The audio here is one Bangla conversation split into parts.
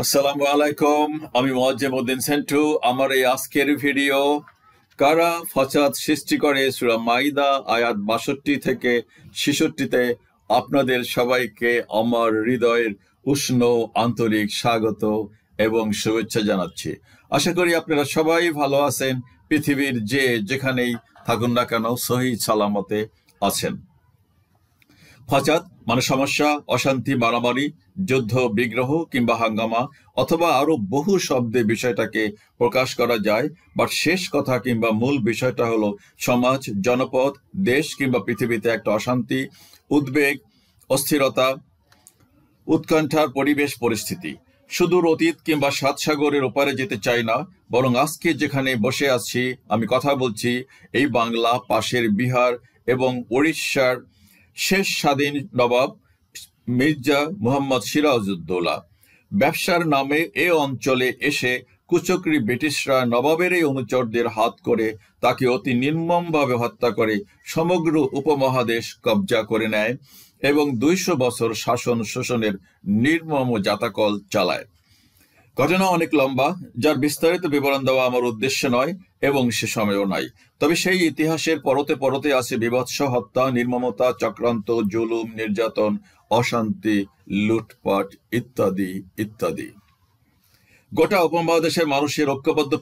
আসসালামু আলাইকুম। আমি মুআজ্জেমউদ্দিন সেন্টু। আমার এই আজকের ভিডিও কারা ফাসাদ সৃষ্টি করে সূরা মাইদা আয়াত ৬২ থেকে ৬৬-তে আপনাদের সবাইকে আমার হৃদয়ের উষ্ণ আন্তরিক স্বাগত এবং শুভেচ্ছা জানাচ্ছি। আশা করি আপনারা সবাই ভালো আছেন, পৃথিবীর যেখানেই থাকুন না কেন সহি সালামতে আছেন। ফাসাদ মানে সমস্যা, অশান্তি, মারামারি, যুদ্ধ, বিগ্রহ কিংবা হাঙ্গামা, অথবা আরো বহু শব্দে বিষয়টাকে প্রকাশ করা যায়। বাট শেষ কথা কিংবা মূল বিষয়টা হলো সমাজ, জনপদ, দেশ কিংবা পৃথিবীতে একটা অশান্তি, উদ্বেগ, অস্থিরতা, উৎকণ্ঠার পরিবেশ পরিস্থিতি। সুদূর অতীত কিংবা সাত সাগরের ওপারে যেতে চাই না, বরং আজকে যেখানে বসে আছি আমি কথা বলছি এই বাংলা, পাশের বিহার এবং উড়িষ্যার শেষ স্বাধীন নবাব মির্জা মুহাম্মদ সিরাজউদ্দৌলা। ব্যবসার নামে এ অঞ্চলে এসে কুচক্রী ব্রিটিশরা নবাবের এই অনুচরদের হাত করে তাকে অতি নির্মমভাবে হত্যা করে সমগ্র উপমহাদেশ কবজা করে নেয় এবং ২০০ বছর শাসন শোষণের নির্মম জাতাকল চালায়। ঘটনা অনেক লম্বা, যার বিস্তারিত বিবরণ দেওয়া আমার উদ্দেশ্য নয় এবং সে সময়ও নাই। তবে সেই ইতিহাসের পরতে পরতে আছে বিভৎস হত্যা, নির্মমতা, চক্রান্ত, জুলুম, নির্যাতন, অশান্তি, লুটপাট ইত্যাদি ইত্যাদি। গোটা উপমহাদেশের মানুষের ঐক্যবদ্ধ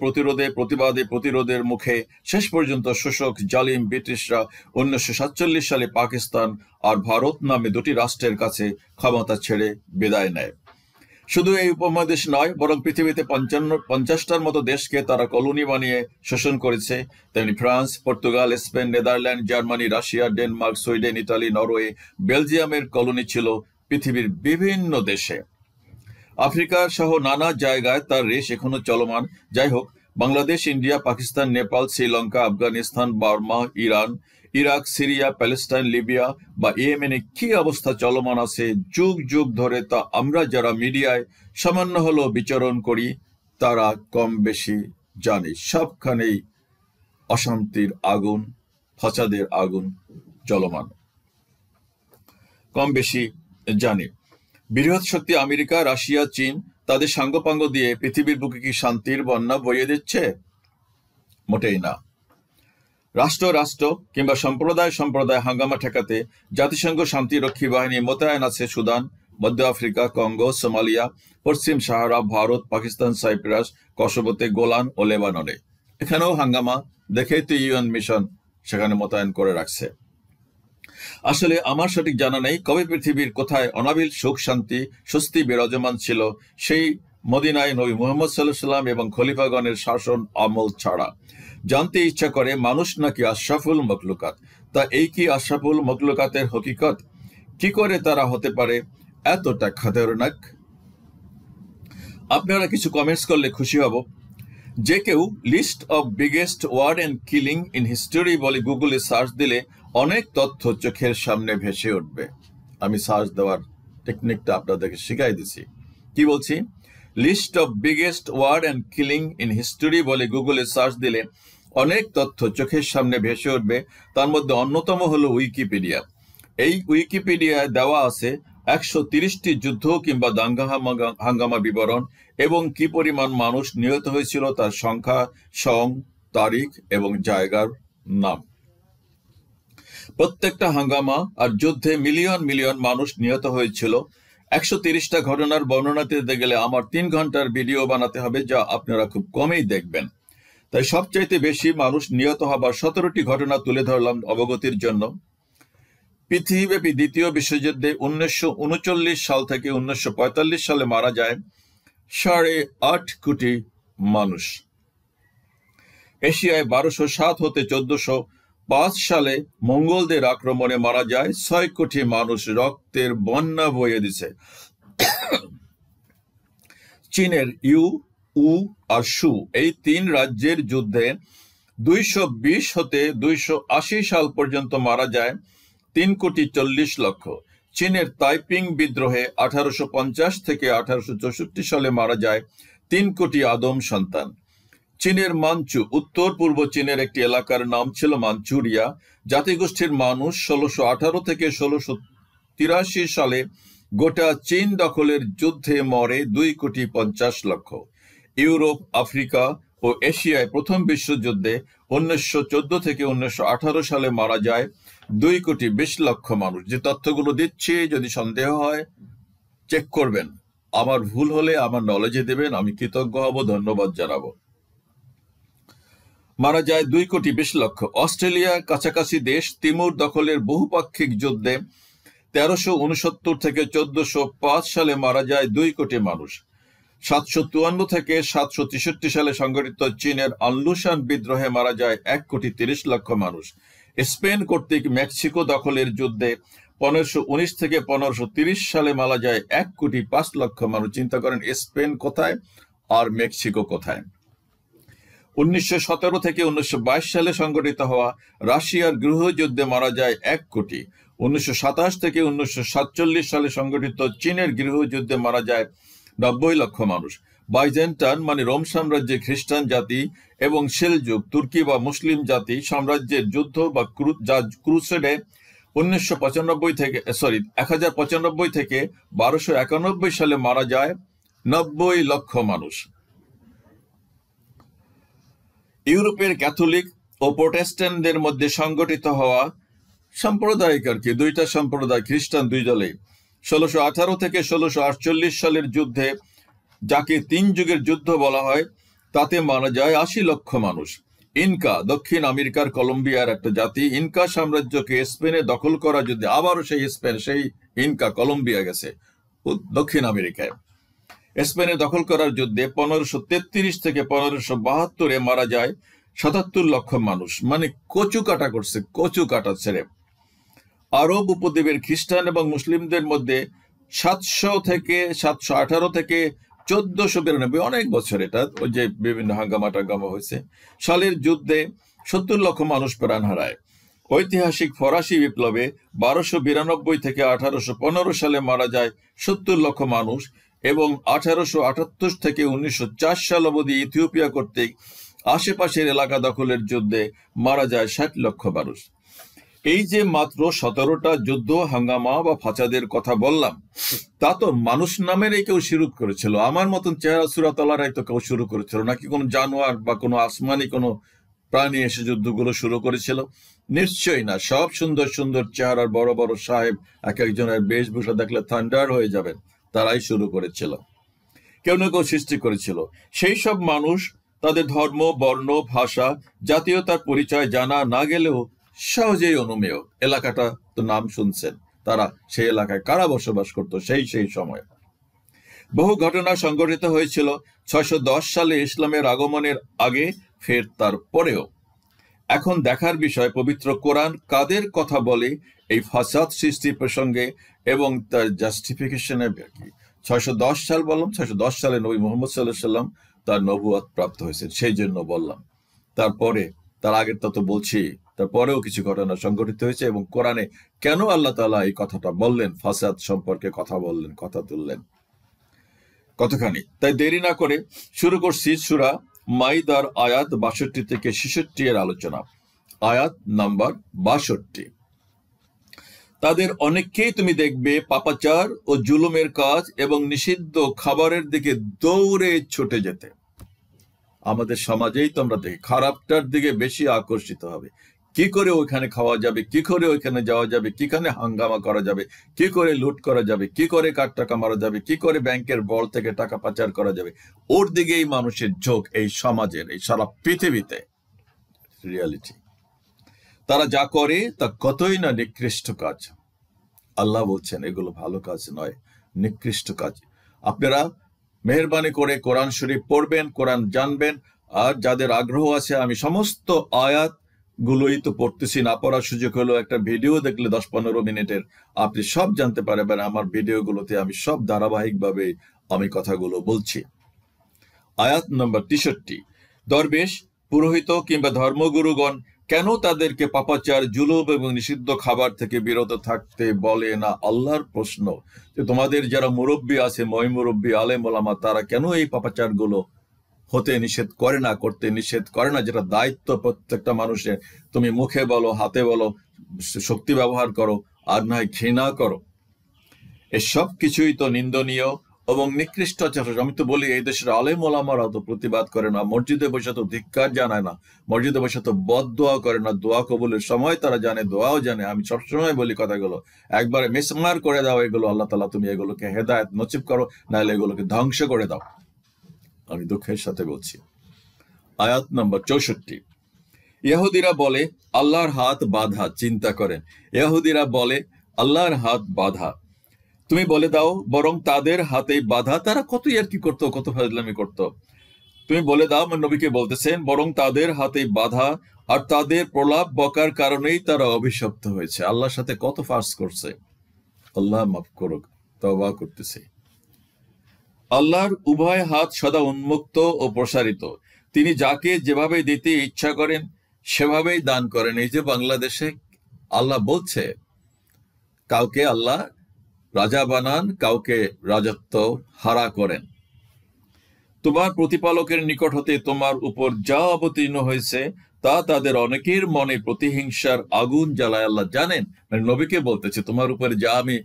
প্রতিরোধের মুখে শেষ পর্যন্ত শোষক জালিম ব্রিটিশরা ১৯৪৭ সালে পাকিস্তান আর ভারত নামে দুটি রাষ্ট্রের কাছে ক্ষমতা ছেড়ে বিদায় নেয়। শুধু এই উপমহাদেশ নয়, বরং পৃথিবীতে ৫০টার মতো দেশকে তারা কলোনি বানিয়ে শোষণ করেছে। তেমনি France, Portugal, Spain, Netherland, Germany, Russia, Denmark, Sweden, Italy, Norway, বেলজিয়ামের কলোনি ছিল পৃথিবীর বিভিন্ন দেশে। আফ্রিকার সহ নানা জায়গায় তার রেশ এখনো চলমান। যাই হোক, Bangladesh, India, Pakistan, Nepal, Sri Lanka, Afghanistan, Burma, Iran, Iraq, Syria, Palestine, Libya বা ইয়েমেনে কি অবস্থা চলমান আছে যুগ যুগ ধরে, তা আমরা যারা মিডিয়ায় সামান্য হলেও বিচরণ করি তারা কম বেশি জানি। সবখানেই অশান্তির আগুন, ফাসাদের আগুন চলমান, কম বেশি জানি। বৃহৎ শক্তি আমেরিকা, রাশিয়া, চীন তাদের সাঙ্গপাঙ্গ দিয়ে পৃথিবীর বুকে কি শান্তির বন্যা বইয়ে দিচ্ছে? মোটেই না। রাষ্ট্র কিংবা সম্প্রদায় হাঙ্গামা ঠেকাতে জাতিসংঘ শান্তিরক্ষী বাহিনী মোতায়েন আছে সুদান, মধ্য আফ্রিকা, কঙ্গো, সোমালিয়া, পশ্চিম সাহারা, ভারত, পাকিস্তান, সাইপ্রাস, কসোভোতে, গোলান ও লেবাননে। এখানেও হাঙ্গামা, দেখেই তো ইউএন মিশন সেখানে মোতায়েন করে রাখছে। আসলে আমার সঠিক জানা নেই কবে পৃথিবীর কোথায় অনাবিল সুখ, শান্তি, স্বস্তি বিরাজমান ছিল সেই মদিনায় নবী মুহাম্মদ সাল্লাল্লাহু আলাইহি ওয়াসাল্লাম এবং খলিফাগণের শাসন আমল ছাড়া। জানতে ইচ্ছা করে মানুষ নাকি আশরাফুল মখলুকাত। তা এই কি আশরাফুল মখলুকাতের হকিকত? কি করে তারা হতে পারে এতটা খতরনাক? আপনারা কিছু কমেন্টস করলে খুশি হব। যে কেউ list of biggest war and killing in history বলে গুগলে সার্চ দিলে অনেক তথ্য চোখের সামনে ভেসে উঠবে। আমি সার্চ দেওয়ার টেকনিকটা আপনাদেরকে শিখাই দিছি। কি বলছি? List of biggest war and killing in history বলে গুগলে সার্চ দিলে অনেক তথ্য চোখের সামনে ভেসে উঠবে। তার মধ্যে অন্যতম হলো উইকিপিডিয়া। এই উইকিপিডিয়ায় দেওয়া আছে ১৩০টি যুদ্ধ কিংবা দাঙ্গা হাঙ্গামা বিবরণ এবং কি পরিমাণ মানুষ নিহত হয়েছিল তার সংখ্যা, সং, তারিখ এবং জায়গার নাম। প্রত্যেকটা হাঙ্গামা আর যুদ্ধে মিলিয়ন মিলিয়ন মানুষ নিহত হয়েছিল। ১৩০টা ঘটনার বর্ণনা দিতে গেলে আমার ৩ ঘন্টার ভিডিও বানাতে হবে, যা আপনারা খুব কমেই দেখবেন। তাই সবচাইতে বেশি মানুষ নিহত হবার ১৭টি ঘটনা তুলে ধরলাম অবগতির জন্য। পৃথিবীব্যাপী দ্বিতীয় বিশ্বযুদ্ধে ১৯৩৯ সাল থেকে ১৯৪৫ সালে মারা যায় ৮.৫ কোটি মানুষ। এশিয়ায় ১২০৭ হতে ১৪০৫ সালে মঙ্গলদের আক্রমণে মারা যায় ৬ কোটি মানুষ। রক্তের বন্যা বয়ে দিছে। চীনের ইউ, উ আর সু এই ৩ রাজ্যের যুদ্ধে ২২০ হতে ২৮০ সাল পর্যন্ত মারা যায় ৩,৪০,০০,০০০ লক্ষ। চীনের তাইপিং বিদ্রোহে ১৮৫০ থেকে ১৮৬৪ সালে মারা যায় ৩ কোটি আদম সন্তান। চীনের মাঞ্চু, উত্তর পূর্ব চীনের একটি এলাকার নাম ছিল মাঞ্চুরিয়া। জাতিগোষ্ঠীর মানুষ ১৬১৮ থেকে ১৬৮৩ সালে গোটা চীন দখলের যুদ্ধে মরে 2,50,00,000। ইউরোপ, আফ্রিকা ও এশিয়ায় প্রথম বিশ্বযুদ্ধে 1914 থেকে 1918 সালে মারা যায় 2,20,00,000 মানুষ। যে তথ্যগুলো দিচ্ছি, যদি সন্দেহ হয় চেক করবেন, আমার ভুল হলে আমার নলেজে দেবেন, আমি কৃতজ্ঞ হব, ধন্যবাদ জানাবো। মারা যায় 2,20,00,000। অস্ট্রেলিয়ার কাছাকাছি দেশ তিমুর দখলের বহুপাক্ষিক যুদ্ধে 1369 থেকে 1405 সালে মারা যায় 2 কোটি মানুষ। 754 থেকে 763 সালে সংঘটিত চীনের আনলুশান বিদ্রোহে মারা যায় 1,30,00,000 মানুষ। স্পেন কর্তৃক মেক্সিকো দখলের যুদ্ধে 1519 থেকে 1530 সালে মারা যায় 1,05,00,000 মানুষ। চিন্তা করেন স্পেন কোথায় আর মেক্সিকো কোথায়। 1917 থেকে 1922 সালে সংঘটিত হওয়া রাশিয়ার গৃহযুদ্ধে মারা যায় 1 কোটি। 1927 থেকে 1947 সালে সংঘটিত চীনের গৃহযুদ্ধে মারা যায় 90 লক্ষ মানুষ। বাইজেন্টাইন মানে রোম সাম্রাজ্যের খ্রিস্টান জাতি এবং সেলজুক তুর্কি বা মুসলিম জাতি সাম্রাজ্যের যুদ্ধ বা ক্রুসেডে 1095 থেকে 1291 সালে মারা যায় 90 লক্ষ মানুষ। ইউরোপের ক্যাথলিক ও প্রোটেস্ট্যান্টদের মধ্যে সংগঠিত হওয়া সাম্প্রদায়িক দুইটা সম্প্রদায়, খ্রিস্টান দুই দলে 1618 থেকে 1648 সালের যুদ্ধে, যাকে 3 যুগের যুদ্ধ বলা হয়, তাতে মারা যায় 80 লক্ষ মানুষ। ইনকা দক্ষিণ আমেরিকার কলম্বিয়ার একটা জাতি, ইনকা সাম্রাজ্যকে স্পেনে দখল করা যুদ্ধে আবারও সেই স্পেন, সেই ইনকা কলম্বিয়া গেছে দক্ষিণ আমেরিকায়। স্পেনে দখল করার যুদ্ধে 1533 থেকে 1572 মারা যায় 77 লক্ষ মানুষ। মানে কচু কাটা করছে, কচু কাটা ছেড়ে। আরব উপদ্বীপের খ্রিস্টান এবং মুসলিমদের মধ্যে 718 থেকে 1492, অনেক বছর, এটা ওই যে বিভিন্ন হাঙ্গামা টাঙ্গামা হয়েছে, সালের যুদ্ধে 70 লক্ষ মানুষ প্রাণ হারায়। ঐতিহাসিক ফরাসি বিপ্লবে 1292 থেকে 1815 সালে মারা যায় 70 লক্ষ মানুষ এবং 1878 থেকে 1904 সাল অবধি ইথিওপিয়া কর্তৃক আশেপাশের এলাকা দখলের যুদ্ধে মারা যায় 60 লক্ষ মানুষ। এই যে মাত্র 17টা যুদ্ধ, হাঙ্গামা বা ফাসাদের কথা বললাম, তা তো মানুষ নামেরই কেউ শুরু করেছিল। আমার মতন চেহারা সুরাতলারাই তো কেউ শুরু করেছিল, নাকি কোনো জানোয়ার বা কোনো আসমানি কোনো প্রাণী এসে যুদ্ধগুলো শুরু করেছিল? নিশ্চয়ই না। সব সুন্দর সুন্দর চেহারার বড় বড় সাহেব, এক একজনের বেশভূষা দেখলে থান্ডার হয়ে যাবেন, তারাই শুরু করেছিল। কেউ না কেউ সৃষ্টি করেছিল। সেই সব মানুষ তাদের ধর্ম, বর্ণ, ভাষা, জাতীয়তার পরিচয় জানা না গেলেও সহজেই অনুমেয়। এলাকাটা তো নাম শুনছেন, তারা সেই এলাকায় কারা বসবাস করত সেই সময়। বহু ঘটনা সংঘটিত হয়েছিল 610 সালে ইসলামের আগমনের আগে, ফের তার পরেও। এখন দেখার বিষয় পবিত্র কোরআন কাদের কথা বলে এই ফাসাদ সৃষ্টি প্রসঙ্গে এবং তার জাস্টিফিকেশনে। 610 সাল বললাম, 610 সালে নবী মুহাম্মদ সাল্লাল্লাহু আলাইহি ওয়াসাল্লাম তার নবুয়ত প্রাপ্ত হয়েছেন, সেই জন্য বললাম। তারপরে তার আগের তো বলছি, তারপরেও কিছু ঘটনা সংঘটিত হয়েছে এবং কোরআনে কেন আল্লাহ তাআলা এই কথাটা বললেন, ফাসাদ সম্পর্কে কথা বললেন, কথা তুললেন কতখানি। তাই দেরি না করে শুরু করছি সূরা মাইদার আয়াত 62 থেকে 66 এর আলোচনা। আয়াত নাম্বার 62। তাদের অনেককেই তুমি দেখবে পাপাচার ও জুলুমের কাজ এবং নিষিদ্ধ খাবারের দিকে দৌড়ে ছুটে যেতে। আমাদের সমাজেই তো আমরা দেখি খারাপটার দিকে বেশি আকর্ষিত হবে। কি করে ওইখানে খাওয়া যাবে, কি করে ওইখানে যাওয়া যাবে, কিখানে হাঙ্গামা করা যাবে, কি করে লুট করা যাবে, কি করে কার টাকা মারা যাবে, কি করে ব্যাংকের বল থেকে টাকা পাচার করা যাবে, ওর দিকেই মানুষের ঝোঁক এই সমাজের, এই সারা পৃথিবীতে। রিয়ালিটি তারা যা করে তা কতই না নিকৃষ্ট কাজ। আল্লাহ বলছেন এগুলো ভালো কাজ নয়, নিকৃষ্ট কাজ। আপনারা মেহেরবানি করে কোরআন শরীফ পড়বেন, কোরআন জানবেন। আর যাদের আগ্রহ আছে, আমি সমস্ত আয়াত গুলোই তো পড়তেছি, না পড়ার সুযোগ হলো একটা ভিডিও দেখলে 10-15 মিনিটের, আপনি সব জানতে পারবেন। আমার ভিডিওগুলোতে আমি সব ধারাবাহিকভাবে আমি কথাগুলো বলছি। আয়াত নম্বর 63। দরবেশ, পুরোহিত কিংবা ধর্মগুরুগণ কেন তাদেরকে পাপাচার, জুলুম এবং নিষিদ্ধ খাবার থেকে বিরত থাকতে বলে না? আল্লাহর প্রশ্ন যে তোমাদের যারা মুরব্বী আছে, ময় মুরব্বী, আলেম ওলামা, তারা কেন এই পাপাচার গুলো হতে নিষেধ করে না, করতে নিষেধ করে না? যেটা দায়িত্ব প্রত্যেকটা মানুষের। তুমি মুখে বলো, হাতে বলো, শক্তি ব্যবহার করো, আর নয় ঘৃণা করো। এসব কিছুই তো নিন্দনীয় এবং নিকৃষ্টাচার। আমি তো বলি এই দেশের আলেম ওলামারা তো প্রতিবাদ করে না, মসজিদে বসে তো ধিক্কার জানায় না, মসজিদে বসে তো বদদোয়া করে না, দোয়া কবুলের সময় তারা জানে, দোয়াও জানে। আমি সবসময় বলি কথাগুলো, একবারে মিসমার করে দাও এগুলো, আল্লাহ তাআলা তুমি এগুলোকে হেদায়েত নসিব করো, নাহলে এগুলোকে ধ্বংস করে দাও। আমি দুঃখের সাথে বলছি। আয়াত নম্বর 64। ইহুদিরা বলে আল্লাহর হাত বাঁধা। চিন্তা করেন, ইহুদিরা বলে আল্লাহর হাত বাঁধা। তুমি বলে দাও বরং তাদের হাতে বাঁধা। তারা কত ইয়ার্কি করতো, কত ফাজলামি করতো। তুমি বলে দাও, আমার নবীকে বলতেছেন, বরং তাদের হাতে বাঁধা, আর তাদের প্রলাপ বকার কারণেই তারা অভিশপ্ত হয়েছে। আল্লাহর সাথে কত ফার্স করছে। আল্লাহ মাফ করুক, তওবা করতেছে। আল্লাহর উভয় হাত সদা উন্মুক্ত ও প্রসারিত। তিনি যাকে যেভাবে দিতে ইচ্ছা করেন সেভাবেই দান করেন। এই যে বাংলাদেশে আল্লাহ বলছে, কাউকে আল্লাহ রাজা বানান, কাউকে রাজত্ব হারা করেন। তোমার প্রতিপালকের নিকট হতে তোমার উপর যা অবতীর্ণ হয়েছে তা তাদের অনেকের মনে প্রতিহিংসার আগুন জ্বালায়। আল্লাহ জানেন, মানে নবীকে বলতেছে, তোমার উপরে যা আমি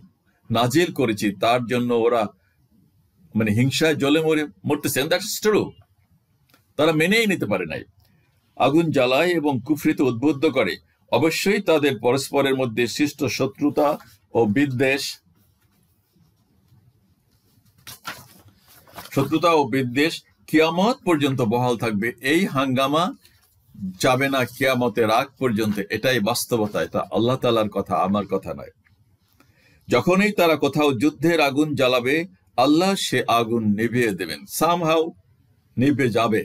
নাজিল করেছি তার জন্য ওরা মানে হিংসায় জ্বলে মরতেছে। That's true. তারা মেনেই নিতে পারে নাই। আগুন জ্বালায় এবং কুফরিতে উদ্বুদ্ধ করে। অবশ্যই তাদের পরস্পরের মধ্যে সৃষ্ট শত্রুতা ও বিদ্বেষ কিয়ামত পর্যন্ত বহাল থাকবে। এই হাঙ্গামা যাবে না কিয়ামতের আগ পর্যন্ত। এটাই বাস্তবতা। এটা আল্লাহ তাআলার কথা, আমার কথা নয়। যখনই তারা কোথাও যুদ্ধের আগুন জ্বালাবে, আল্লাহ সে আগুন নিভিয়ে দেবেন। সামহাউ নিভে যাবে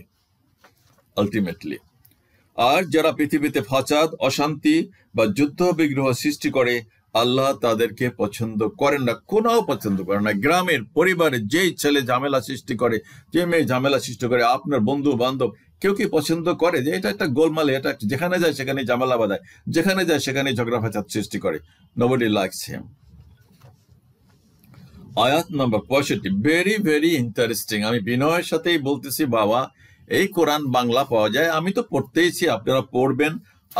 আলটিমেটলি। আর যারা পৃথিবীতে ফাসাদ, অশান্তি বা যুদ্ধ বিগ্রহ সৃষ্টি করে, আল্লাহ তাদেরকে পছন্দ করেন না, কোনও পছন্দ করেন না। গ্রামের পরিবারে যেই ছেলে ঝামেলা সৃষ্টি করে, যে মেয়ে ঝামেলা সৃষ্টি করে, আপনার বন্ধু বান্ধব কেউ কি পছন্দ করে যে এটা একটা গোলমালে, এটা যেখানে যায় সেখানে ঝামেলা বাঁধায়, যেখানে যায় সেখানে ঝগড়া ফাসাদ সৃষ্টি করে? Nobody likes him. আয়াত নম্বর 65, ভেরি ভেরি ইন্টারেস্টিং। আমি বিনয়ের সাথেই বলতেছি, বাবা এই কোরআন বাংলা পাওয়া যায়, আমি তো পড়তেইছি, আপনারা পড়বেন।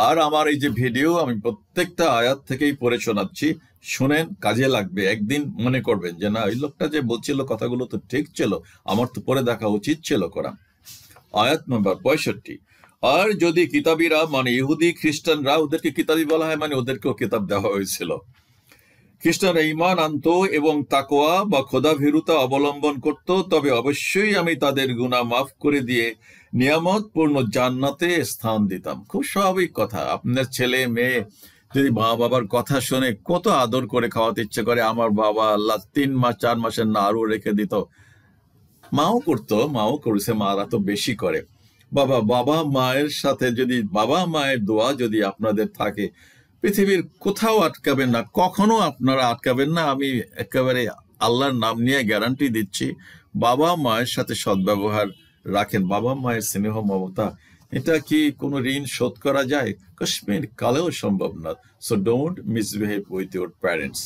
আর আমার এই যে ভিডিও, আমি প্রত্যেকটা আয়াত থেকেই পড়ে শোনাচ্ছি, শুনেন, কাজে লাগবে। একদিন মনে করবেন যে না, ওই লোকটা যে বলছিল কথাগুলো তো ঠিক ছিল, আমার তো পড়ে দেখা উচিত ছিল কোরআন। আয়াত নম্বর 65, আর যদি কিতাবীরা, মানে ইহুদি খ্রিস্টানরা, ওদেরকে কিতাবী বলা হয় মানে ওদেরকেও কিতাব দেওয়া হয়েছিল, খ্রিস্টানরা ঈমান আনতো এবং তাকওয়া বা খোদাভীরুতা অবলম্বন করত, তবে অবশ্যই আমি তাদের গুনাহ মাফ করে দিয়ে নিয়ামতপূর্ণ জান্নাতে স্থান দিতাম। খুব স্বাভাবিক কথা। আপনার ছেলে মেয়ে যদি মা বাবার কথা শুনে কত আদর করে খাওয়াতে ইচ্ছে করে। আমার বাবা আল্লাহ 3 মাস 4 মাসের না আরও রেখে দিত। মাও করতো, মাও করেছে, মারা তো বেশি করে। বাবা মায়ের সাথে যদি, বাবা মায়ের দোয়া যদি আপনাদের থাকে, পৃথিবীর কোথাও আটকাবেন না, কখনো আপনারা আটকাবেন না। আমি একেবারে আল্লাহর নাম নিয়ে গ্যারান্টি দিচ্ছি। বাবা মায়ের সাথে সদ্ব্যবহার রাখেন। বাবা মায়ের স্নেহ মমতা, এটা কি কোনো ঋণ শোধ করা যায়? কাশ্মীর কালেও সম্ভব না। So don't misbehave with your parents.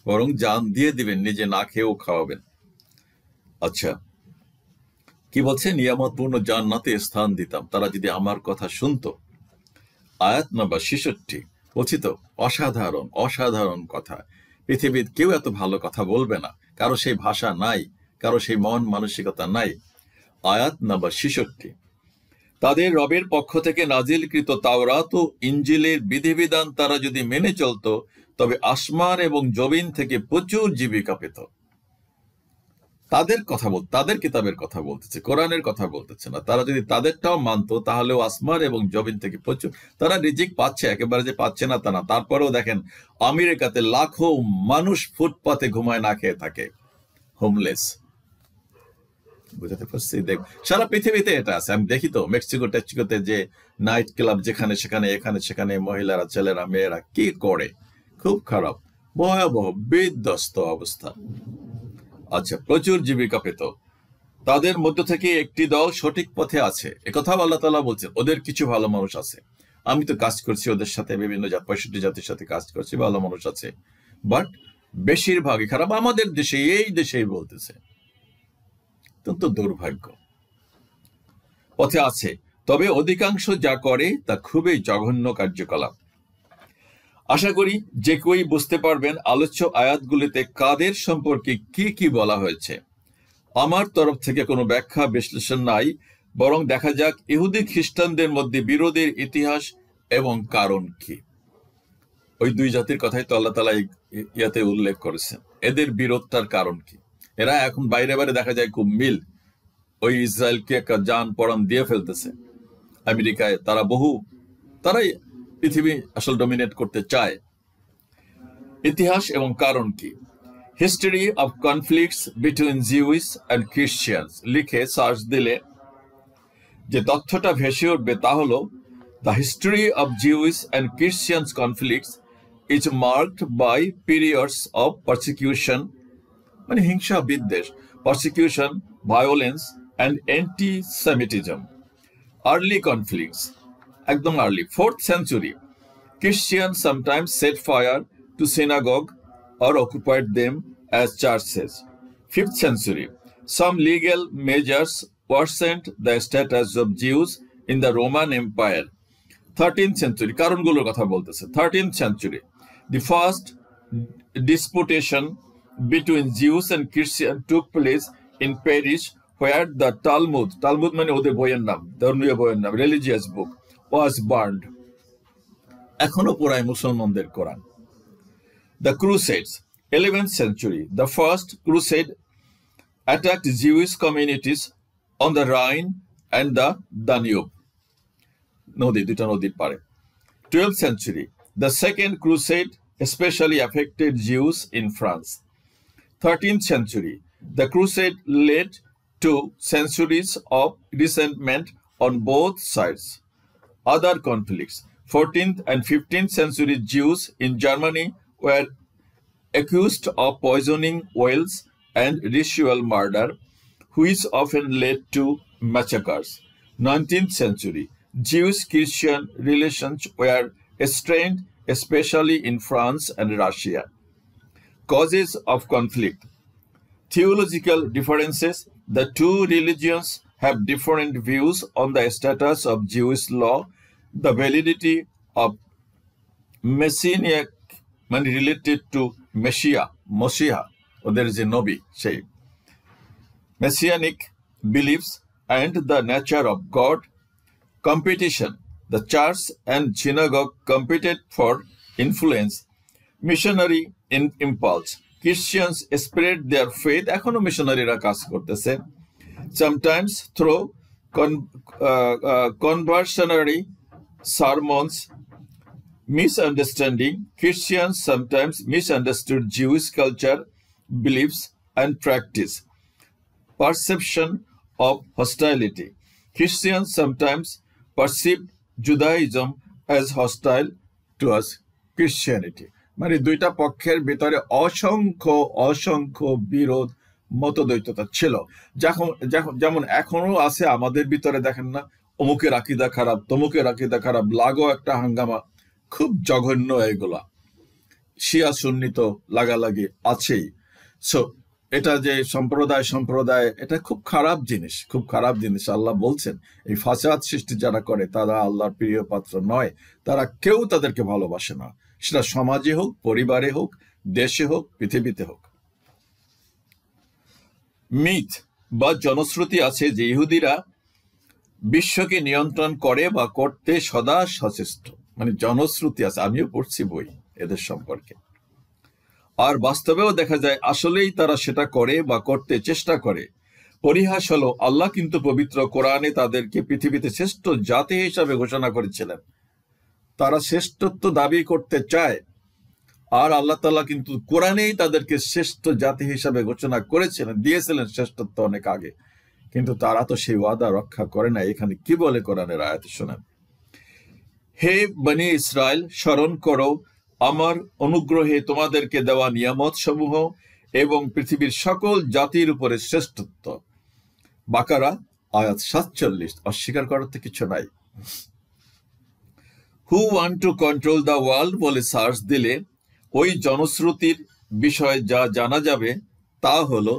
বরং জান দিয়ে দিবেন, নিজে না খেয়েও খাওয়াবেন। আচ্ছা, কি বলছে? নিয়ামতপূর্ণ জান্নাতে স্থান দিতাম তারা যদি আমার কথা শুনতো। আয়াত নম্বর 66, বলছি তো, অসাধারণ অসাধারণ কথা। পৃথিবীর কেউ এত ভালো কথা বলবে না, কারো সেই ভাষা নাই, কারো সেই মন মানসিকতা নাই। আয়াত নম্বর 66, তাদের রবের পক্ষ থেকে নাজিলকৃত তাওরাত ও ইঞ্জিলের বিধিবিধান তারা যদি মেনে চলতো, তবে আসমান এবং জমিন থেকে প্রচুর জীবিকা পেত। তাদের কথা তাদের কিতাবের কথা বলতেছে, কোরআনের কথা বলতেছে না। তারা যদি তাদেরটাও মানতো, তাহলেও আসমান এবং জমিন থেকে প্রচুর তারা রিজিক পাচ্ছে, একেবারে যে পাচ্ছে না তা না। তারপরেও দেখেন, আমেরিকাতে লাখো মানুষ ফুটপাতে ঘুমায়, না খেয়ে থাকে, হোমলেস। বুঝাতে পারছি? দেখ, সারা পৃথিবীতে এটা আছে। আমি দেখি তো, মেক্সিকো টেক্সিকোতে যে নাইট ক্লাব, যেখানে সেখানে, এখানে সেখানে মহিলারা, ছেলেরা, মেয়েরা কি করে, খুব খারাপ, ভয়াবহ বিধ্বস্ত অবস্থা। আচ্ছা, প্রচুর জীবিকা পেত। তাদের মধ্য থেকে একটি দল সঠিক পথে আছে, একথাও আল্লাহ তাআলা বলছেন। ওদের কিছু ভালো মানুষ আছে, আমি তো কাজ করছি ওদের সাথে, বিভিন্ন 65 জাতির সাথে কাজ করছি, ভালো মানুষ আছে, বাট বেশিরভাগই খারাপ। আমাদের দেশে, এই দেশেই বলতেছে, অত্যন্ত দুর্ভাগ্য। পথে আছে, তবে অধিকাংশ যা করে তা খুবই জঘন্য কার্যকলাপ। আশা করি যে কেউই বুঝতে পারবেন আলোচ্য আয়াতগুলিতে কাদের সম্পর্কে কি কি বলা হয়েছে। আমার তরফ থেকে কোনো ব্যাখ্যা বিশ্লেষণ নাই, বরং দেখা যাক ইহুদি খ্রিস্টানদের মধ্যে বিরোধের ইতিহাস এবং কারণ কি। ওই দুই জাতির কথাই তো আল্লাহ তাআলা ইয়াতে উল্লেখ করেছেন, এদের বিরোধটার কারণ কি। এরা এখন বাইরে বাইরে দেখা যায় খুব মিল, ওই ইসরায়েলকে একটা জান পরাণ দিয়ে ফেলতেছে। আমেরিকায় তারাই পৃথিবী আসল ডমিনেট করতে চায়। ইতিহাস এবং কারণ কি। History of conflicts between Jews and Christians লিখে সার্চ দিলে যে তথ্যটা ভেসে উঠবে তা হলো, the history of Jews and Christians conflicts is marked by periods of persecution, মানে হিংসা বিদ্বেষ, persecution, violence and antisemitism. Early conflicts, একদম early 4th century, Christians sometimes set fire to synagogue or occupied them as churches. 5th century, some legal measures worsened the status of Jews in the Roman Empire. 13th century, কারণগুলোর কথা বলতেছে। 13th century, the first disputation between Jews and Christians took place in Paris, where the Talmud মানে ওদের বইয়ের নাম, ধর্মীয় বইয়ের নাম, religious book, was burned. এখনো পোড়ায় মুসলমানদের কোরআন। The Crusades, 11th century, the first crusade attacked Jewish communities on the Rhine and the Danube, দুইটা নদীর পারে। 12th century, the second crusade especially affected Jews in France. 13th century, the crusade led to centuries of resentment on both sides. Other conflicts. 14th and 15th century Jews in Germany were accused of poisoning wells and ritual murder, which often led to massacres. 19th century Jewish-Christian relations were strained, especially in France and Russia. Causes of conflict. Theological differences. The two religions have different views on the status of Jewish law, the validity of Messianic, related to Moshiach, or there is a Nobi, say, Messianic beliefs, and the nature of God. Competition. The church and synagogue competed for influence. Missionary impulse. Christians spread their faith, এখনো মিশনারিরা কাজ করতেছে, sometimes through conversionary sermons. Misunderstanding. Christians sometimes misunderstood Jewish culture, beliefs, and practice. Perception of hostility. Christians sometimes perceived Judaism as hostile towards Christianity. মানে দুইটা পক্ষের ভিতরে অসংখ্য বিরোধ, মতদ্বৈততা ছিল। যেমন এখনো আছে আমাদের ভিতরে, দেখেন না, অমুকের আকীদা খারাপ, তমুকের আকীদা খারাপ, লাগো একটা হাঙ্গামা, খুব জঘন্য এগুলা, শিয়া সুন্নি তো লাগালাগি আছেই। সো এটা যে সম্প্রদায় এটা খুব খারাপ জিনিস। আল্লাহ বলছেন এই ফাসাদ সৃষ্টি যারা করে তারা আল্লাহর প্রিয় পাত্র নয়, তারা কেউ তাদেরকে ভালোবাসে না, সেটা সমাজে হোক, পরিবারে হোক, দেশে হোক, পৃথিবীতে হোক। মিথ বা জনশ্রুতি আছে যে ইহুদিরা বিশ্বকে নিয়ন্ত্রণ করে বা করতে সদা সচেষ্ট, মানে জনশ্রুতি আছে, আমিও পড়ছি বই এদের সম্পর্কে। আর বাস্তবেও দেখা যায় আসলেই তারা সেটা করে বা করতে চেষ্টা করে। পরিহাস হলো আল্লাহ কিন্তু পবিত্র কোরআনে তাদেরকে পৃথিবীতে শ্রেষ্ঠ জাতি হিসাবে ঘোষণা করেছিলেন। তারা শ্রেষ্ঠত্ব দাবি করতে চায়, আর আল্লাহ তাআলা কিন্তু কোরআনেই তাদেরকে শ্রেষ্ঠ জাতি হিসাবে ঘোষণা করেছিলেন, দিয়েছিলেন শ্রেষ্ঠত্ব অনেক আগে, কিন্তু তারা তো সেই ওয়াদা রক্ষা করে না। এখানে কি বলে কোরআনের আয়াতে শোনেন, হে বনি ইসরায়েল, স্মরণ করো আমার অনুগ্রহে তোমাদেরকে দেওয়া নিয়ামত সমূহ এবং পৃথিবীর সকল জাতির উপরে শ্রেষ্ঠত্ব। বাকারা আয়াত 47। অস্বীকার করার তো কিছু নাই। Who want to control the world বলে সার্চ দিলে ওই জনশ্রুতির বিষয়ে যা জানা যাবে তা হলো,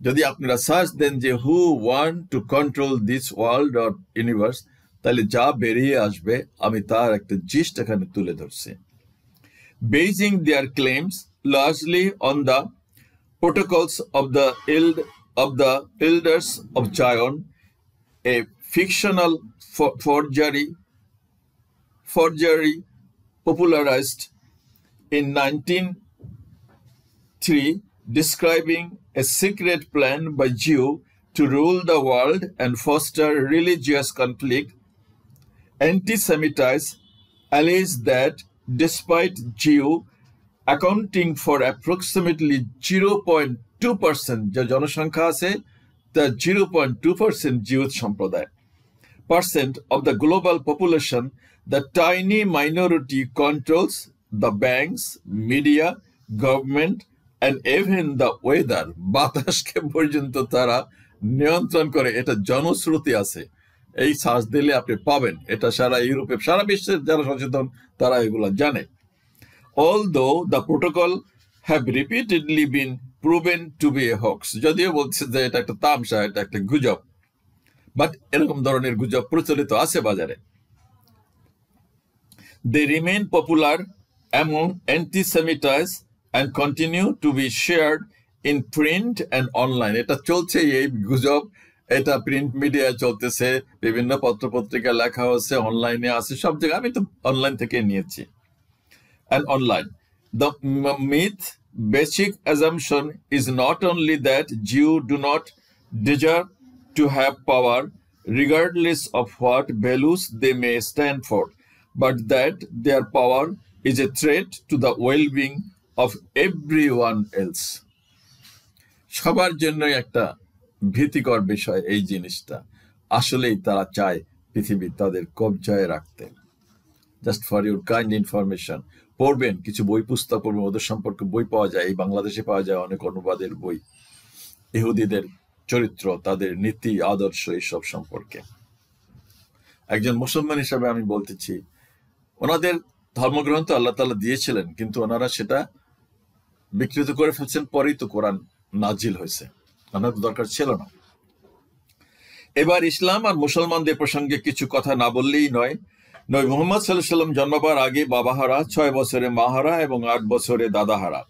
যদি আপনারা সার্চ দেন যে who want to control this world or universe, তাহলে যা বেরিয়ে আসবে আমি তার একটা জিস্ট এখানে তুলে ধরছি। basing their claims largely on the protocols of the Elders of Zion, a fictional forgery popularized in 1903, describing a secret plan by Jew to rule the world and foster religious conflict. Anti-Semites allege that despite Jew accounting for approximately 0.2% যে জনসংখ্যা আছে the 0.2% Jewish সম্প্রদায় percent of the global population, the tiny minority controls the banks, media, government, and even the weather. বাতাসকে পর্যন্ত তারা নিয়ন্ত্রণ করে, এটা জনশ্রুতি আছে। এই সার্চ দিলে আপনি পাবেন, এটা সারা ইউরোপে, সারা বিশ্বের যারা সচেতন তারা এগুলো জানে। Although the protocol have repeatedly been proven to be a hoax, যদিও বলছে যে এটা একটা তামসা, এটা একটা গুজব, বাট এরকম ধরনের গুজব প্রচলিত আছে বাজারে। They remain popular among anti-Semites and continue to be shared in print and online. এটা চলছে, এই গুজব, এটা প্রিন্ট মিডিয়ায় চলতেছে, বিভিন্ন পত্রপত্রিকা লেখা হচ্ছে, অনলাইনে আছে, সব জায়গায়। আমি তো অনলাইন থেকে নিয়েছি। And online, the myth basic assumption is not only that Jews do not deserve to have power regardless of what values they may stand for, but that their power is a threat to the well-being of everyone else. সবার জন্য একটা ভীতিকর বিষয় এই জিনিসটা। আসলেই তারা চায় পৃথিবী তাদের কবজায় রাখতে। Just for your kind information, পড়বেন, কিছু বই পুস্তক পড়বেন, ওদের সম্পর্কে বই পাওয়া যায়, এই বাংলাদেশে পাওয়া যায় অনেক অনুবাদের বই, ইহুদিদের চরিত্র, তাদের নীতি আদর্শ, এইসব সম্পর্কে। একজন মুসলমান হিসাবে আমি বলতেছি, ওনাদের ধর্মগ্রন্থ আল্লাহ তাআলা দিয়েছিলেন, কিন্তু ওনারা সেটা বিকৃত করে ফেলছেন, পরেই তো কোরআন নাজিল হয়েছে, ওনাদের দরকার ছিল না। এবার ইসলাম আর মুসলমানদের প্রসঙ্গে কিছু কথা না বললেই নয়। নবী মুহাম্মদ সাল্লাল্লাহু আলাইহি ওয়াসাল্লাম জন্মাবার আগে বাবাহারা, 6 বছরে মাহারা এবং 8 বছরে দাদাহারা।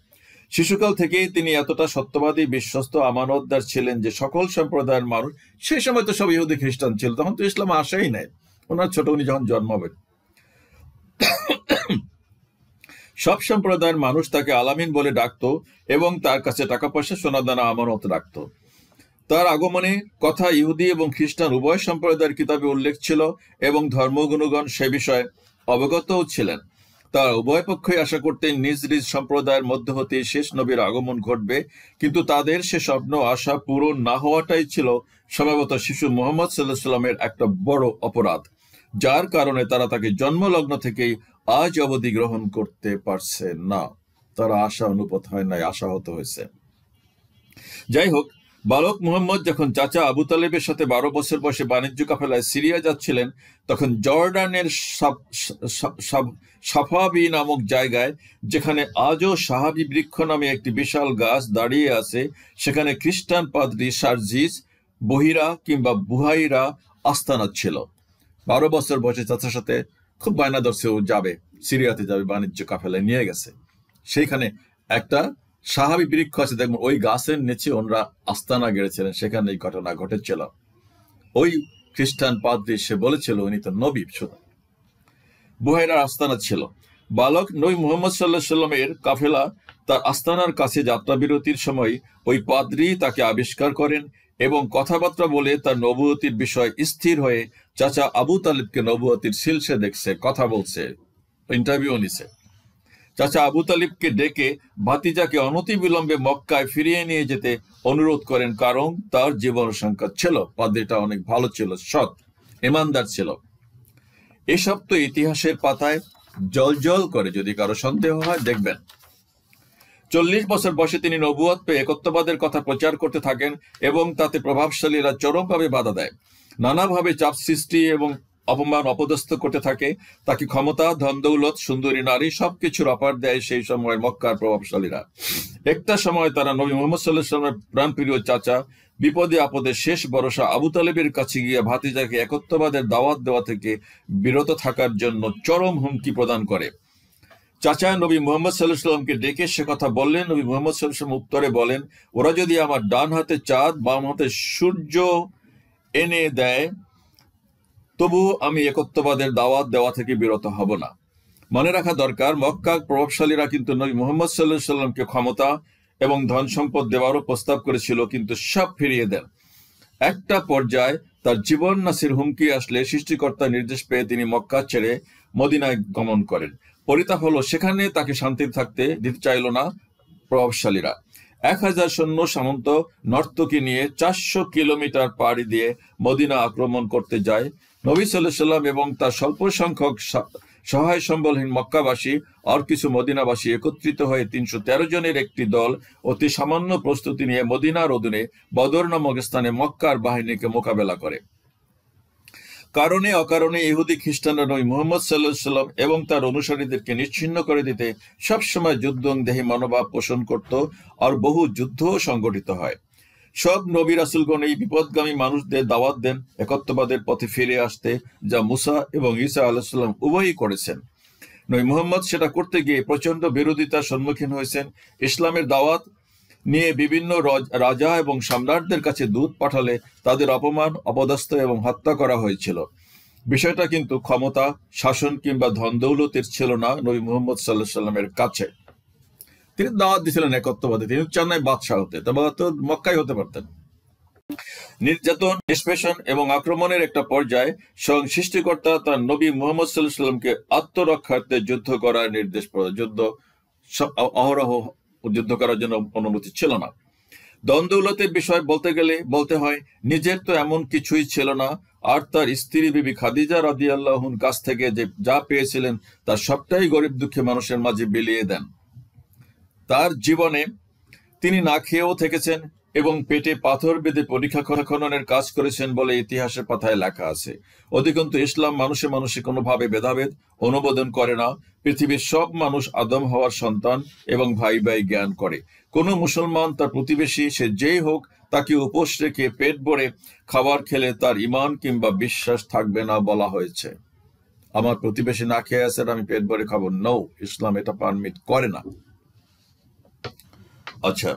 শিশুকাল থেকেই তিনি এতটা সত্যবাদী, বিশ্বস্ত, আমানতদার ছিলেন যে সকল সম্প্রদায়ের মানুষ, সেই সময় তো সব ইহুদি খ্রিস্টান ছিল, তখন তো ইসলাম আসেই নাই, ওনার ছোট উনি যখন জন্মাবেন, সব সম্প্রদায়ের মানুষ তাকে আলামিন বলে ডাকতো এবং তার কাছে টাকা পয়সা, সোনাদানা আমানত রাখত। তার আগমনে কথা ইহুদি এবং খ্রিস্টান উভয় সম্প্রদায়ের কিতাবে উল্লেখ ছিল এবং ধর্মগুণগণ সে বিষয়ে অবগতও ছিলেন। তার উভয় পক্ষই আশা করতেন নিজ নিজ সম্প্রদায়ের মধ্য হতে শেষ নবীর আগমন ঘটবে, কিন্তু তাদের সে স্বপ্ন আশা পূরণ না হওয়াটাই ছিল সম্ভবত শিশু মুহাম্মদ সাল্লাল্লাহু আলাইহি ওয়াসাল্লামের একটা বড় অপরাধ, যার কারণে তারা তাকে জন্মলগ্ন থেকেই আজ অবধি গ্রহণ করতে পারছে না। তারা আশা অনুপত হয় নাই, আশাহত হয়েছে। যাই হোক, বালক মুহাম্মদ যখন চাচা আবু তালেবের সাথে 12 বছর বয়সে বাণিজ্য কাফেলায় সিরিয়া যাচ্ছিলেন, তখন জর্ডানের সাফাবি নামক জায়গায়, যেখানে আজও সাহাবি বৃক্ষ নামে একটি বিশাল গাছ দাঁড়িয়ে আছে, সেখানে খ্রিস্টান পাদ্রী সার্জিস, বহিরা কিংবা বুহাইরা আস্তানা ছিল। 12 বছর বয়সে চাচার সাথে খুব বায়না ধরছে, ও যাবে, সিরিয়াতে যাবে, বাণিজ্য কাফেলায় নিয়ে গেছে। সেইখানে একটা সাহাবি বৃক্ষ আছে, দেখবেন ওই গাছের নিচে ওনারা আস্তানা গেড়েছিলেন, সেখানে এই ঘটনা ঘটেছিল। ওই খ্রিস্টান পাদ্রী সে বলেছিল উনি তো নবী, বুহাইরার আস্তানা ছিল। বালক নবী মুহাম্মদ সাল্লাল্লাহু আলাইহি ওয়াসাল্লামের কাফেলা তার আস্তানার কাছে যাত্রা বিরতির সময় ওই পাদ্রী তাকে আবিষ্কার করেন এবং কথাবার্তা বলে তার নবুয়তির বিষয় স্থির হয়ে চাচা আবু তালিবকে নবুয়তির শীর্ষে দেখছে, কথা বলছে, ইন্টারভিউ নিছে। চাচা আবু তালিবকে ডেকে ভাতিজাকে অনতিবিলম্বে মক্কায় ফিরিয়ে নিয়ে যেতে অনুরোধ করেন, কারণ তার জীবন সংকট ছিল। পাদ্রীটা অনেক ভালো ছিল, সৎ, ইমানদার ছিল। এসব তো ইতিহাসের পাতায় জলজল করে, যদি কারো সন্দেহ হয় দেখবেন। 40 বছর বয়সে তিনি নবুয়ত পেয়ে একত্ববাদের কথা প্রচার করতে থাকেন এবং তাতে প্রভাবশালীরা চরমভাবে বাধা দেয়, নানাভাবে চাপ সৃষ্টি এবং অপমান অপদস্থ করতে থাকে। তাকে ক্ষমতা, ধন দৌলত, সুন্দরী নারী সবকিছুর অফার দেয় সেই সময়ের মক্কার প্রভাবশালীরা। একটা সময় তারা নবী মুহাম্মদ সাল্লাল্লাহু আলাইহি ওয়াসাল্লামের প্রাণপ্রিয় চাচা, বিপদে আপদে শেষ ভরসা আবু তালেবের কাছে গিয়ে ভাতিজাকে একত্ববাদের দাওয়াত দেওয়া থেকে বিরত থাকার জন্য চরম হুমকি প্রদান করে। চাচা নবী মুহাম্মদ সাল্লাল্লাহু আলাইহি ওয়াসাল্লামকে ডেকে সে কথা বললেন। নবী মুহাম্মদ সাল্লাল্লাহু আলাইহি ওয়াসাল্লাম উত্তরে বলেন, ওরা যদি আমার ডান হাতে চাঁদ বাম হাতে সূর্য এনে দেয় তবু আমি একত্ববাদের দাওয়াত দেওয়া থেকে বিরত হব না। মনে রাখা দরকার, মক্কার প্রভাবশালীরা কিন্তু নবী মুহাম্মদ সাল্লাল্লাহু আলাইহি ওয়াসাল্লামকে ক্ষমতা এবং ধন সম্পদ দেওয়ারও প্রস্তাব করেছিল, কিন্তু সব ফিরিয়ে দেন। একটা পর্যায়ে তার জীবন নাসির হুমকি আসলে সৃষ্টিকর্তার নির্দেশ পেয়ে তিনি মক্কা ছেড়ে মদিনায় গমন করেন। পরিতাপ হলো, সেখানে তাকে শান্তিতে থাকতে দিতে চাইল না প্রভাবশালীরা। 1000 সৈন্য সামন্ত নর্তকী নিয়ে 400 কিলোমিটার পাড়ি দিয়ে মদিনা আক্রমণ করতে যায়। নবী সাল্লাল্লাহু আলাইহি ওয়াসাল্লাম এবং তার স্বল্প সংখ্যক সহায় সম্বলহীন মক্কাবাসী আর কিছু মদিনাবাসী একত্রিত হয়ে 313 জনের একটি দল অতি সামান্য প্রস্তুতি নিয়ে মদিনার অধীনে বদর নামক স্থানে মক্কার বাহিনীকে মোকাবেলা করে। কারণে অকারণে ইহুদি খ্রিস্টানরা নবী মুহাম্মদ সাল্লাল্লাহু আলাইহি ওয়াসাল্লাম এবং তার অনুসারীদেরকে নিশ্চিহ্ন করে দিতে সবসময় যুদ্ধংদেহী মনোভাব পোষণ করত, আর বহু যুদ্ধও সংগঠিত হয়। সব নবী রাসূলগণ এই বিপদগামী মানুষদের দাওয়াত দেন একত্ববাদের পথে ফিরে আসতে, যা মুসা এবং ঈসা আলাইহিস সালাম উভয়ই করেছেন। নবী মুহাম্মদ সেটা করতে গিয়ে প্রচন্ড বিরোধিতার সম্মুখীন হয়েছেন। ইসলামের দাওয়াত নিয়ে বিভিন্ন রাজা এবং সম্রাটদের কাছে দূত পাঠালে তাদের অপমান, অপদস্থ এবং হত্যা করা হয়েছিল। বিষয়টা কিন্তু ক্ষমতা, শাসন কিংবা ধন দৌলতের ছিল না নবী মুহাম্মদ সাল্লাল্লাহু আলাইহি ওয়াসাল্লামের কাছে। তিনি দাওয়াত দিয়েছিলেন একত্ববাদে, তিনি চান নাই বাদশাহ হতে, তবে তো মক্কায় হতে পারতেন। নির্যাতন, নিষ্পেষণ এবং আক্রমণের একটা পর্যায়ে স্বয়ং সৃষ্টিকর্তা তার নবী মুহাম্মদ সাল্লাল্লাহু আলাইহি ওয়াসাল্লামকে আত্মরক্ষার্থে যুদ্ধ করার নির্দেশ যুদ্ধ অহরহ যুদ্ধ করার জন্য অনুমতি ছিল না। দ্বন্দ্বলতের বিষয় বলতে গেলে বলতে হয়, নিজের তো এমন কিছুই ছিল না, আর তার স্ত্রী বিবি খাদিজা রাদিয়াল্লাহুর কাছ থেকে যা পেয়েছিলেন তার সবটাই গরিব দুঃখী মানুষের মাঝে বিলিয়ে দেন। তার জীবনে তিনি না খেয়েও থেকেছেন এবং পেটে পাথর বেঁধে পরীক্ষা খননের কাজ করেছেন বলে ইতিহাসের পাতায় লেখা আছে। অধিকন্তু ইসলাম মানুষে মানুষে কোনোভাবে ভেদাভেদ অনুমোদন করে না। পৃথিবীর সব মানুষ আদম হওয়ার সন্তান এবং ভাই ভাই জ্ঞান করে। কোনো মুসলমান তার প্রতিবেশী, সে যেই হোক, তাকে উপোস রেখে পেট ভরে খাবার খেলে তার ঈমান কিংবা বিশ্বাস থাকবে না বলা হয়েছে। আমার প্রতিবেশী না খেয়ে আছে, আমি পেট ভরে খাবো, নো, ইসলাম এটা পারমিট করে না। আচ্ছা,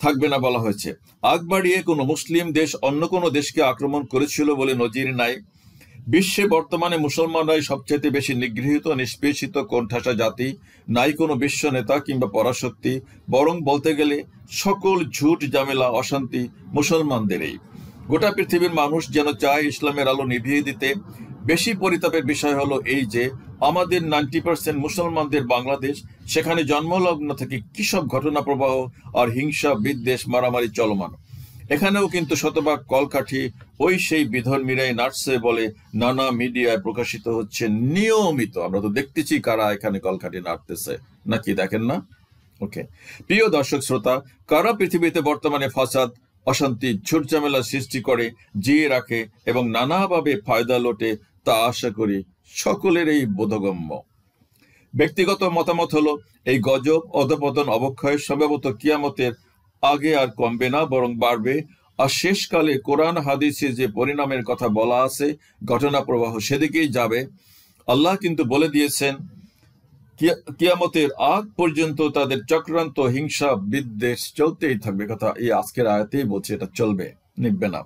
থাকবে না বলা হয়েছে। আগ বাড়িয়ে কোনো মুসলিম দেশ অন্য কোনো দেশকে আক্রমণ করেছিল বলে নজির নাই। বিশ্বে বর্তমানে মুসলমানরাই সবচেয়ে বেশি নিগৃহীত, নিষ্পেষিত, কোণঠাসা জাতি। নাই কোনো বিশ্ব নেতা কিংবা পরাশক্তি, বরং বলতে গেলে সকল ঝুট ঝামেলা অশান্তি মুসলমানদেরই। গোটা পৃথিবীর মানুষ যেন চায় ইসলামের আলো নিভিয়ে দিতে। বেশি পরিতাপের বিষয় হলো এই যে আমাদের 90% মুসলমানদের বাংলাদেশ, সেখানে জন্মলগ্ন থেকে কি সব ঘটনা প্রবাহ আর হিংসা, বিদ্বেষ, মারামারি চলমান। এখানেও কিন্তু শতভাগ কলকাঠি ওই সেই বিধর্মীরাই নাটছে বলে নানা মিডিয়ায় প্রকাশিত হচ্ছে নিয়মিত। আমরা তো দেখতেছি কারা এখানে কলকাঠি নাড়তেছে, নাকি দেখেন না? ওকে, প্রিয় দর্শক শ্রোতা, কারা পৃথিবীতে বর্তমানে ফাসাদ, অশান্তি, ঝুট ঝামেলা সৃষ্টি করে, জিয়ে রাখে এবং নানাভাবে ফায়দা লোটে, তা আশা করি সকলেরই বোধগম্য। ব্যক্তিগত মতামত হলো, এই গজব, অধপতন, অবক্ষয় সম্ভবত কিয়ামতের আগে আর কমবে না, বরং বাড়বে। আর শেষকালে কোরআন হাদিসে যে পরিণামের কথা বলা আছে, ঘটনা প্রবাহ সেদিকেই যাবে। আল্লাহ কিন্তু বলে দিয়েছেন, কিয়ামতের আগ পর্যন্ত তাদের চক্রান্ত, হিংসা, বিদ্বেষ চলতেই থাকবে। কথা এই আজকের আয়াতেই বলছে, এটা চলবে, নিকবে না।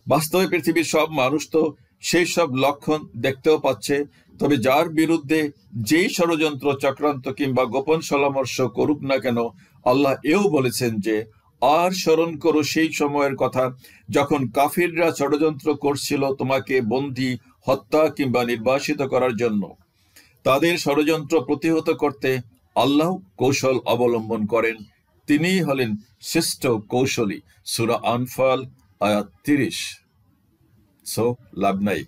বাস্তবে পৃথিবীর সব মানুষ তো সেই সব লক্ষণ দেখতেও পাচ্ছে। তবে যার বিরুদ্ধে যেই ষড়যন্ত্র, চক্রান্ত কিংবা গোপন পরামর্শ করুক না কেন, আল্লাহ এও বলেছেন যে, আর স্মরণ করো সেই সময়ের কথা যখন কাফিররা ষড়যন্ত্র করছিল তোমাকে বন্দী, হত্যা কিংবা নির্বাসিত করার জন্য। তাদের ষড়যন্ত্র প্রতিহত করতে আল্লাহ কৌশল অবলম্বন করেন। তিনিই হলেন শ্রেষ্ঠ কৌশলী। সূরা আনফাল আয়াত 30। সো লাভ নাই।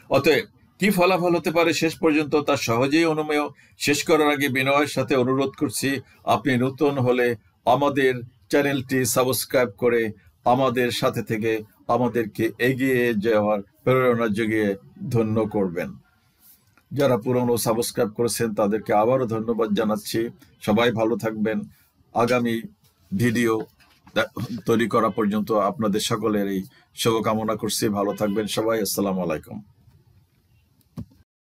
অতএব কি ফলাফল হতে পারে শেষ পর্যন্ত তা সহজেই অনুমেয়। শেষ করার আগে বিনয়ের সাথে অনুরোধ করছি, আপনি নতুন হলে আমাদের চ্যানেলটি সাবস্ক্রাইব করে আমাদের সাথে থেকে আমাদেরকে এগিয়ে যাওয়ার প্রেরণা জুগিয়ে ধন্য করবেন। যারা পুরনো সাবস্ক্রাইব করেছেন তাদেরকে আবারও ধন্যবাদ জানাচ্ছি। সবাই ভালো থাকবেন। আগামী ভিডিও তৈরি করা পর্যন্ত আপনাদের সকলের এই শুভকামনা করছি। ভালো থাকবেন সবাই। আসসালামু আলাইকুম।